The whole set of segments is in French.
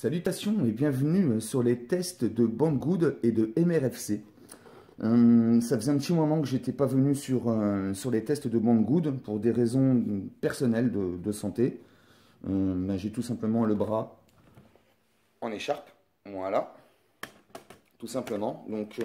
Salutations et bienvenue sur les tests de Banggood et de MRFC. Ça faisait un petit moment que j'étais pas venu sur les tests de Banggood pour des raisons personnelles de santé. J'ai tout simplement le bras en écharpe, voilà, tout simplement. Donc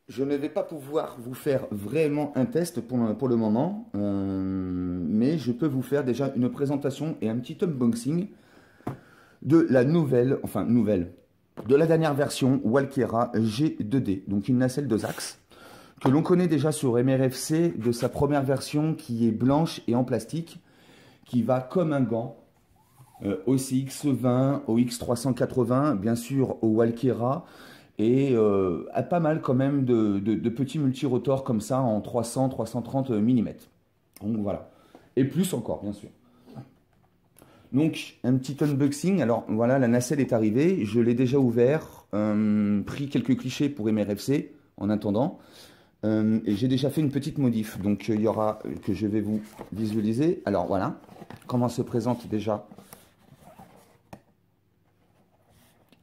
je ne vais pas pouvoir vous faire vraiment un test pour le moment, mais je peux vous faire déjà une présentation et un petit unboxing de la de la dernière version Walkera G2D, donc une nacelle de Zax, que l'on connaît déjà sur MRFC de sa première version qui est blanche et en plastique, qui va comme un gant au CX20, au X380, bien sûr au Walkera, et à pas mal quand même de petits multirotors comme ça en 300-330 mm. Donc voilà, et plus encore bien sûr. Donc, un petit unboxing. Alors, voilà, la nacelle est arrivée. Je l'ai déjà ouvert, pris quelques clichés pour MRFC en attendant. Et j'ai déjà fait une petite modif. Donc, il y aura que je vais vous visualiser. Alors, voilà comment se présente déjà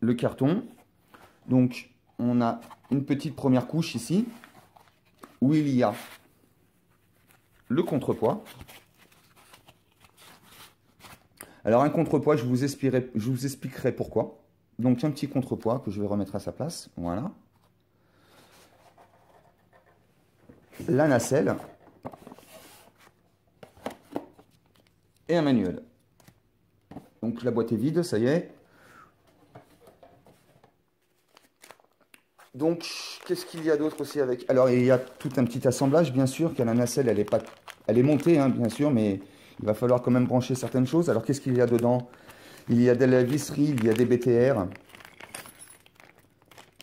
le carton. Donc, on a une petite première couche ici où il y a le contrepoids. Alors un contrepoids, je vous expliquerai pourquoi. Donc un petit contrepoids que je vais remettre à sa place, voilà. La nacelle. Et un manuel. Donc la boîte est vide, ça y est. Donc qu'est-ce qu'il y a d'autre aussi avec... Alors il y a tout un petit assemblage, bien sûr, car la nacelle, elle est montée, hein, bien sûr, mais... il va falloir quand même brancher certaines choses. Alors, qu'est-ce qu'il y a dedans? Il y a de la visserie, il y a des BTR.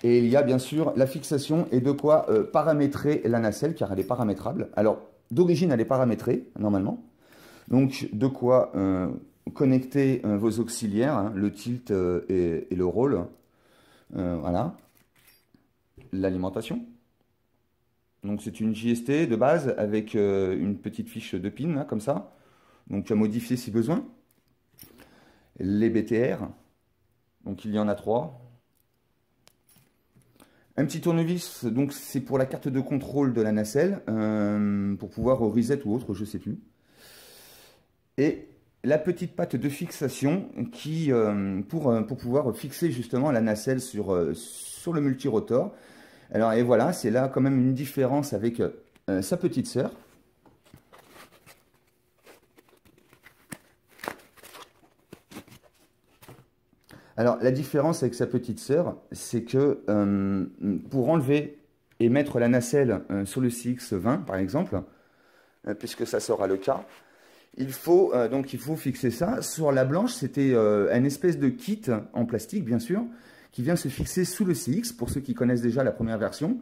Et il y a bien sûr la fixation et de quoi paramétrer la nacelle, car elle est paramétrable. Alors, d'origine, elle est paramétrée, normalement. Donc, de quoi connecter vos auxiliaires, hein, le tilt et le roll. Voilà. L'alimentation. Donc, c'est une JST de base avec une petite fiche de pin, là, comme ça. Donc à modifier si besoin. Les BTR, donc il y en a 3. Un petit tournevis, donc c'est pour la carte de contrôle de la nacelle, pour pouvoir reset ou autre, je ne sais plus. Et la petite patte de fixation qui, pour pouvoir fixer justement la nacelle sur le multirotor. Alors et voilà, c'est là quand même une différence avec sa petite sœur. Alors, la différence avec sa petite sœur, c'est que pour enlever et mettre la nacelle sur le CX20, par exemple, puisque ça sera le cas, il faut fixer ça. Sur la blanche, c'était un espèce de kit en plastique, bien sûr, qui vient se fixer sous le CX, pour ceux qui connaissent déjà la première version.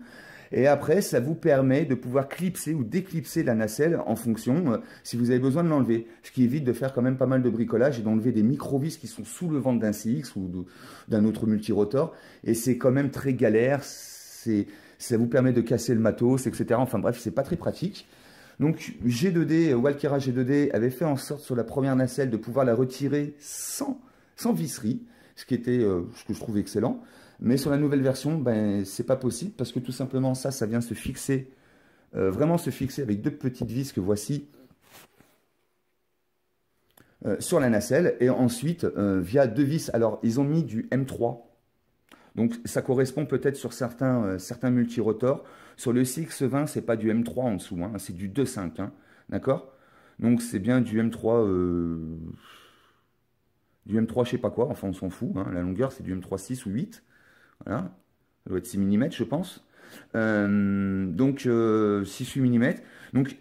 Et après, ça vous permet de pouvoir clipser ou déclipser la nacelle en fonction si vous avez besoin de l'enlever. Ce qui évite de faire quand même pas mal de bricolage et d'enlever des micro-vis qui sont sous le ventre d'un CX ou d'un autre multirotor. Et c'est quand même très galère. Ça vous permet de casser le matos, etc. Enfin bref, c'est pas très pratique. Donc G2D, Walkera G2D avait fait en sorte sur la première nacelle de pouvoir la retirer sans visserie. Ce qui était, ce que je trouve excellent. Mais sur la nouvelle version, ben, c'est pas possible parce que tout simplement ça vient se fixer, vraiment se fixer avec deux petites vis que voici sur la nacelle. Et ensuite, via deux vis, alors ils ont mis du M3. Donc ça correspond peut-être sur certains multirotors. Sur le CX20, c'est pas du M3 en dessous, hein, c'est du 2.5, hein, d'accord? Donc c'est bien du M3... je sais pas quoi, enfin on s'en fout, hein. La longueur c'est du M3 6 ou 8, voilà, ça doit être 6 mm je pense, donc 6-8 mm, donc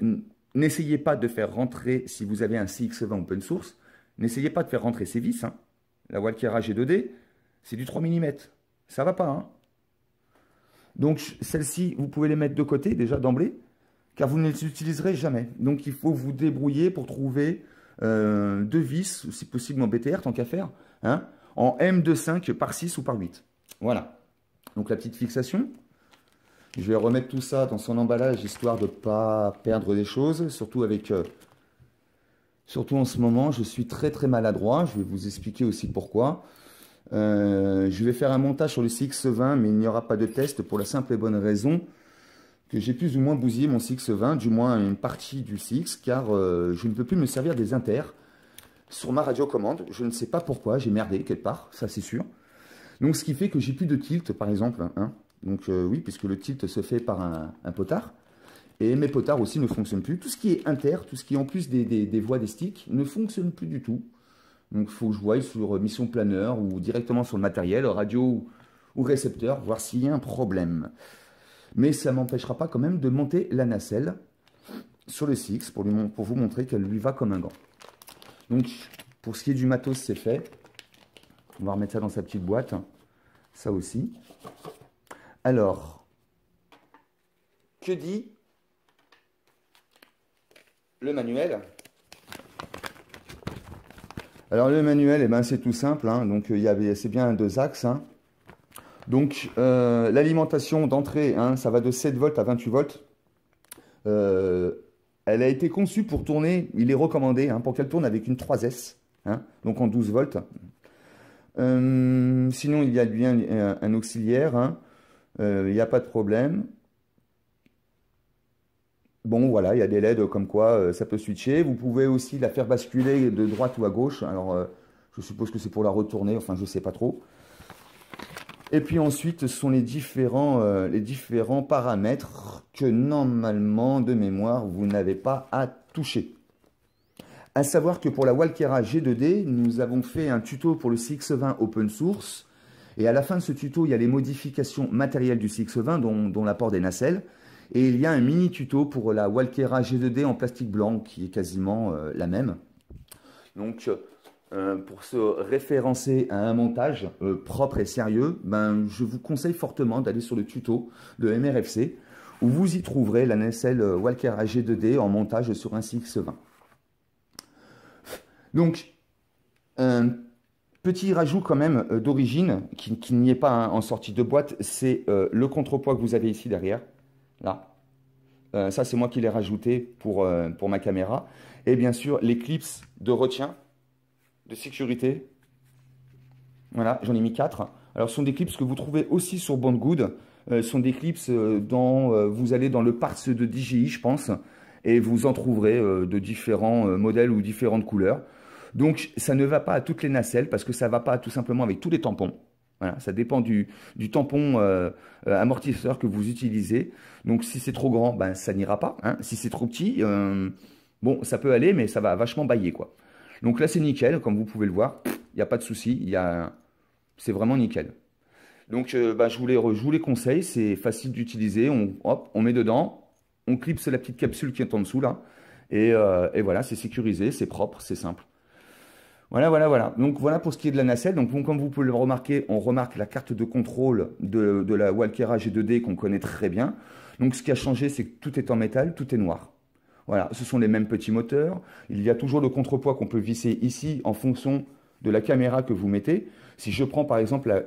n'essayez pas de faire rentrer, si vous avez un CX20 open source, n'essayez pas de faire rentrer ces vis, hein. La Walkera G2D, c'est du 3 mm, ça va pas, hein. Donc celles-ci, vous pouvez les mettre de côté déjà d'emblée, car vous ne les utiliserez jamais, donc il faut vous débrouiller pour trouver... deux vis, si possible en BTR, tant qu'à faire, hein, en M2.5 par 6 ou par 8. Voilà. Donc la petite fixation. Je vais remettre tout ça dans son emballage, histoire de ne pas perdre des choses, surtout avec Surtout en ce moment, je suis très très maladroit. Je vais vous expliquer aussi pourquoi. Je vais faire un montage sur le CX20, mais il n'y aura pas de test pour la simple et bonne raison que j'ai plus ou moins bousillé mon CX20, du moins une partie du CX, car je ne peux plus me servir des inters sur ma radiocommande. Je ne sais pas pourquoi, j'ai merdé quelque part, ça c'est sûr. Donc ce qui fait que j'ai plus de tilt par exemple. Hein. Donc oui, puisque le tilt se fait par un potard. Et mes potards aussi ne fonctionnent plus. Tout ce qui est inter, tout ce qui est en plus des voix des sticks, ne fonctionne plus du tout. Donc il faut que je voie sur mission planeur ou directement sur le matériel, radio ou récepteur, voir s'il y a un problème. Mais ça ne m'empêchera pas quand même de monter la nacelle sur le CX pour vous montrer qu'elle lui va comme un gant. Donc pour ce qui est du matos, c'est fait. On va remettre ça dans sa petite boîte. Ça aussi. Alors, que dit le manuel? Alors le manuel, eh ben, c'est tout simple. Hein. Donc c'est bien deux axes. Hein. Donc l'alimentation d'entrée, hein, ça va de 7 volts à 28 volts. Elle a été conçue pour tourner, il est recommandé hein, pour qu'elle tourne avec une 3S, hein, donc en 12 volts. Sinon, il y a bien un auxiliaire, hein, il n'y a pas de problème. Bon, voilà, il y a des LED comme quoi ça peut switcher. Vous pouvez aussi la faire basculer de droite ou à gauche. Alors, je suppose que c'est pour la retourner, enfin, je ne sais pas trop. Et puis ensuite, ce sont les différents paramètres que normalement, de mémoire, vous n'avez pas à toucher. À savoir que pour la Walkera G2D, nous avons fait un tuto pour le CX20 open source. Et à la fin de ce tuto, il y a les modifications matérielles du CX20, dont l'apport des nacelles. Et il y a un mini tuto pour la Walkera G2D en plastique blanc, qui est quasiment la même. Donc, pour se référencer à un montage propre et sérieux, ben, je vous conseille fortement d'aller sur le tuto de MRFC, où vous y trouverez la nacelle Walkera G2D en montage sur un CX20. Donc, un petit rajout quand même d'origine, qui n'y est pas hein, en sortie de boîte, c'est le contrepoids que vous avez ici derrière, là. Ça, c'est moi qui l'ai rajouté pour ma caméra. Et bien sûr, les clips de retien, de sécurité. Voilà, j'en ai mis 4. Alors, ce sont des clips que vous trouvez aussi sur Banggood. Ce sont des clips dont vous allez dans le parts de DJI, je pense, et vous en trouverez de différents modèles ou différentes couleurs. Donc, ça ne va pas à toutes les nacelles parce que ça ne va pas tout simplement avec tous les tampons. Voilà, ça dépend du tampon amortisseur que vous utilisez. Donc, si c'est trop grand, ben, ça n'ira pas. Hein. Si c'est trop petit, bon, ça peut aller, mais ça va vachement bailler, quoi. Donc là, c'est nickel, comme vous pouvez le voir. Il n'y a pas de souci. C'est vraiment nickel. Donc, bah, je vous les conseille. C'est facile d'utiliser. Hop, on met dedans. On clipse la petite capsule qui est en dessous, là. Et voilà, c'est sécurisé, c'est propre, c'est simple. Voilà, voilà, voilà. Donc, voilà pour ce qui est de la nacelle. Donc, comme vous pouvez le remarquer, on remarque la carte de contrôle de la Walkera G2D qu'on connaît très bien. Donc, ce qui a changé, c'est que tout est en métal, tout est noir. Voilà, ce sont les mêmes petits moteurs. Il y a toujours le contrepoids qu'on peut visser ici en fonction de la caméra que vous mettez. Si je prends par exemple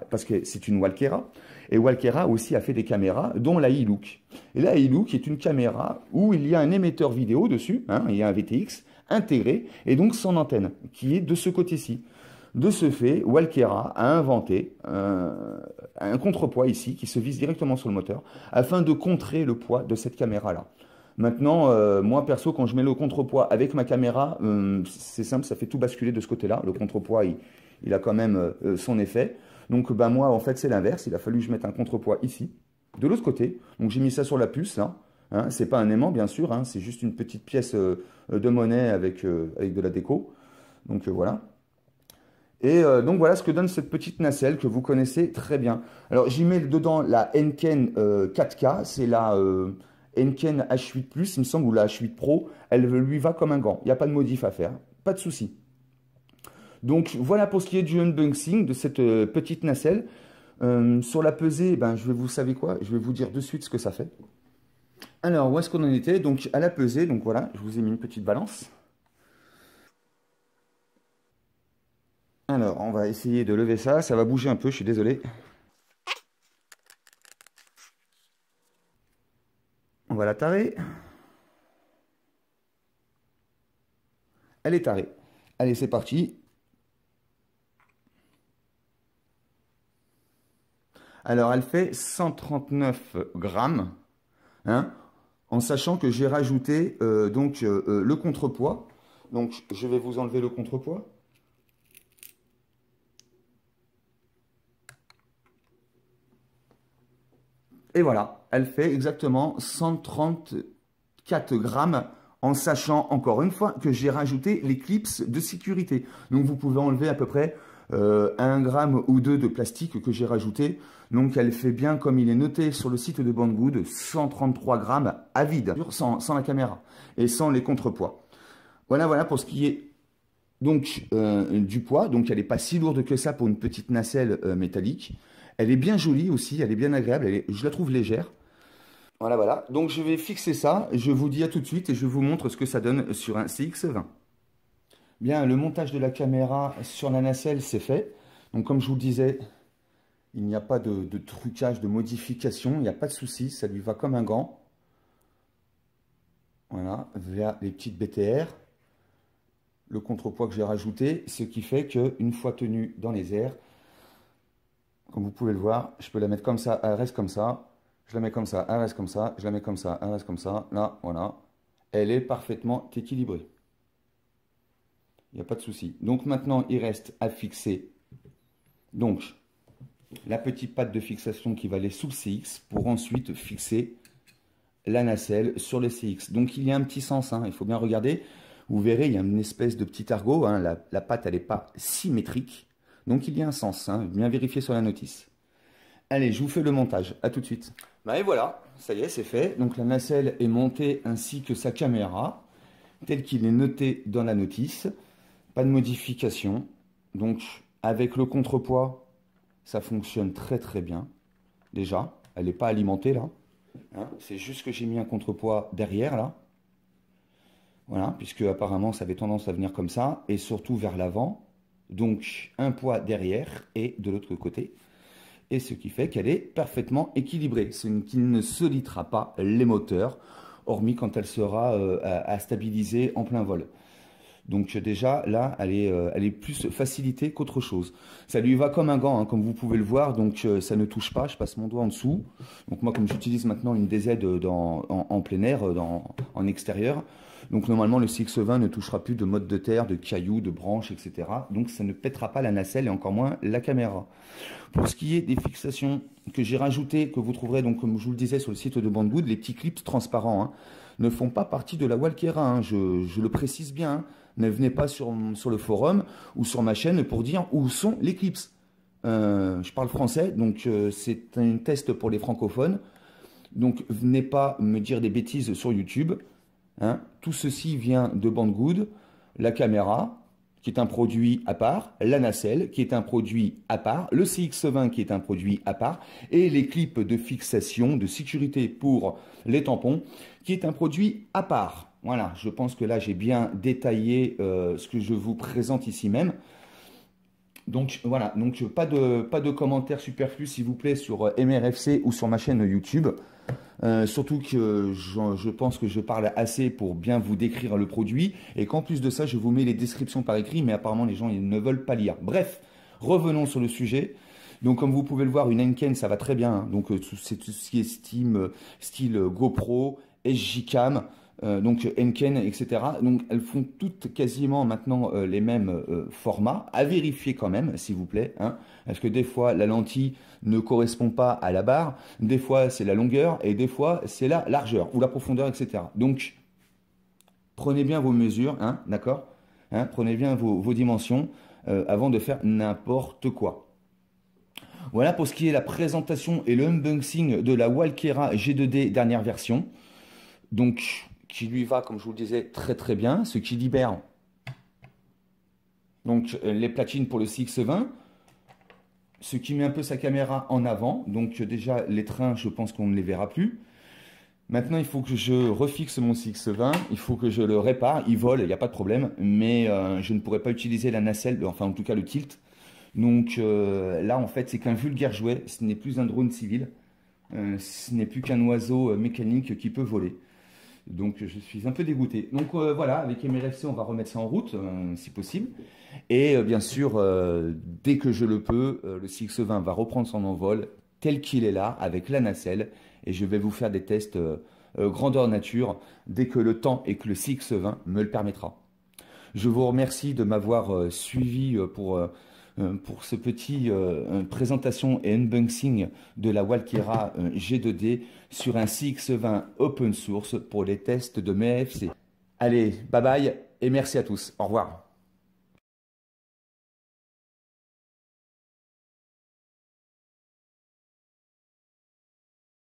parce que c'est une Walkera, et Walkera aussi a fait des caméras, dont la iLook. Et la iLook est une caméra où il y a un émetteur vidéo dessus, hein, il y a un VTX intégré, et donc sans antenne, qui est de ce côté-ci. De ce fait, Walkera a inventé un contrepoids ici, qui se vise directement sur le moteur, afin de contrer le poids de cette caméra-là. Maintenant, moi perso, quand je mets le contrepoids avec ma caméra, c'est simple, ça fait tout basculer de ce côté-là. Le contrepoids, il a quand même son effet. Donc ben, moi, en fait, c'est l'inverse. Il a fallu que je mette un contrepoids ici, de l'autre côté. Donc j'ai mis ça sur la puce, là. Hein, c'est pas un aimant, bien sûr. Hein, c'est juste une petite pièce de monnaie avec de la déco. Donc voilà. Et donc voilà ce que donne cette petite nacelle que vous connaissez très bien. Alors j'y mets dedans la Enken 4K, c'est la Enken H8+, il me semble, ou la H8 Pro. Elle lui va comme un gant, il n'y a pas de modif à faire, pas de souci. Donc voilà pour ce qui est du unboxing de cette petite nacelle. Sur la pesée, ben, vous savez quoi, je vais vous dire de suite ce que ça fait. Alors où est-ce qu'on en était? Donc à la pesée, donc voilà, je vous ai mis une petite balance. Alors, on va essayer de lever ça. Ça va bouger un peu, je suis désolé. On va la tarer. Elle est tarée. Allez, c'est parti. Alors, elle fait 139 grammes, hein, en sachant que j'ai rajouté le contrepoids. Donc, je vais vous enlever le contrepoids. Et voilà, elle fait exactement 134 grammes, en sachant encore une fois que j'ai rajouté les clips de sécurité. Donc, vous pouvez enlever à peu près 1 gramme ou 2 de plastique que j'ai rajouté. Donc elle fait bien, comme il est noté sur le site de Banggood, 133 grammes à vide, sans la caméra et sans les contrepoids. Voilà pour ce qui est donc du poids. Donc elle n'est pas si lourde que ça pour une petite nacelle métallique. Elle est bien jolie aussi, elle est bien agréable, je la trouve légère. Voilà. Donc je vais fixer ça, je vous dis à tout de suite et je vous montre ce que ça donne sur un CX-20. Bien, le montage de la caméra sur la nacelle, c'est fait. Donc comme je vous le disais, il n'y a pas de trucage, de modification, il n'y a pas de souci, ça lui va comme un gant. Voilà, via les petites BTR, le contrepoids que j'ai rajouté, ce qui fait qu'une fois tenue dans les airs, comme vous pouvez le voir, je peux la mettre comme ça, elle reste comme ça, je la mets comme ça, elle reste comme ça, je la mets comme ça, elle reste comme ça, là, voilà. Elle est parfaitement équilibrée. Il n'y a pas de souci. Donc maintenant, il reste à fixer donc la petite patte de fixation qui va aller sous le CX pour ensuite fixer la nacelle sur le CX. Donc il y a un petit sens, hein, il faut bien regarder. Vous verrez, il y a une espèce de petit argot, hein, la patte elle n'est pas symétrique. Donc il y a un sens, hein, bien vérifier sur la notice. Allez, je vous fais le montage, à tout de suite. Et voilà, ça y est, c'est fait. Donc la nacelle est montée ainsi que sa caméra, tel qu'il est noté dans la notice. Pas de modification. Donc avec le contrepoids, ça fonctionne très bien. Déjà, elle n'est pas alimentée là. Hein, c'est juste que j'ai mis un contrepoids derrière là. Voilà, puisque apparemment ça avait tendance à venir comme ça, et surtout vers l'avant. Donc un poids derrière et de l'autre côté. Et ce qui fait qu'elle est parfaitement équilibrée. Ce qui ne sollicitera pas les moteurs, hormis quand elle sera à stabiliser en plein vol. Donc déjà, là, elle est plus facilitée qu'autre chose. Ça lui va comme un gant, hein, comme vous pouvez le voir, donc ça ne touche pas, je passe mon doigt en dessous. Donc moi, comme j'utilise maintenant une DZ en plein air, en extérieur, donc normalement le CX-20 ne touchera plus de mottes de terre, de cailloux, de branches, etc. Donc ça ne pètera pas la nacelle et encore moins la caméra. Pour ce qui est des fixations que j'ai rajoutées, que vous trouverez, donc comme je vous le disais sur le site de Banggood, les petits clips transparents, hein, ne font pas partie de la Walkera, hein, je le précise bien, hein. Ne venez pas sur le forum ou sur ma chaîne pour dire où sont les clips. Je parle français, donc c'est un test pour les francophones. Donc venez pas me dire des bêtises sur YouTube. Hein. Tout ceci vient de Banggood, la caméra, qui est un produit à part, la nacelle, qui est un produit à part, le CX-20 qui est un produit à part, et les clips de fixation, de sécurité pour les tampons, qui est un produit à part. Voilà, je pense que là j'ai bien détaillé ce que je vous présente ici même. Donc voilà, donc pas de commentaires superflus s'il vous plaît sur MRFC ou sur ma chaîne YouTube. Surtout que je pense que je parle assez pour bien vous décrire le produit et qu'en plus de ça, je vous mets les descriptions par écrit, mais apparemment les gens ils ne veulent pas lire. Bref, revenons sur le sujet. Donc comme vous pouvez le voir, une Henken ça va très bien. Hein. Donc c'est tout ce qui est style GoPro, SJ-Cam. Donc Henken, etc. Donc elles font toutes quasiment maintenant les mêmes formats, à vérifier quand même, s'il vous plaît, hein, parce que des fois la lentille ne correspond pas à la barre, des fois c'est la longueur et des fois c'est la largeur ou la profondeur, etc. Donc prenez bien vos mesures, hein, d'accord, hein, prenez bien vos dimensions avant de faire n'importe quoi. Voilà pour ce qui est la présentation et le unboxing de la Walkera G2D dernière version. Donc qui lui va, comme je vous le disais, très bien, ce qui libère donc les platines pour le CX-20, ce qui met un peu sa caméra en avant, donc déjà les trains, je pense qu'on ne les verra plus. Maintenant, il faut que je refixe mon CX-20, il faut que je le répare, il vole, il n'y a pas de problème, mais je ne pourrai pas utiliser la nacelle, enfin en tout cas le tilt. Donc là, en fait, c'est qu'un vulgaire jouet, ce n'est plus un drone civil, ce n'est plus qu'un oiseau mécanique qui peut voler. Donc je suis un peu dégoûté. Donc voilà, avec MRFC, on va remettre ça en route, si possible. Et bien sûr, dès que je le peux, le CX-20 va reprendre son envol tel qu'il est là, avec la nacelle. Et je vais vous faire des tests grandeur nature dès que le temps et que le CX-20 me le permettra. Je vous remercie de m'avoir suivi pour ce petit présentation et unboxing de la Walkera G2D sur un CX-20 open source pour les tests de MRFC. Allez, bye bye et merci à tous. Au revoir.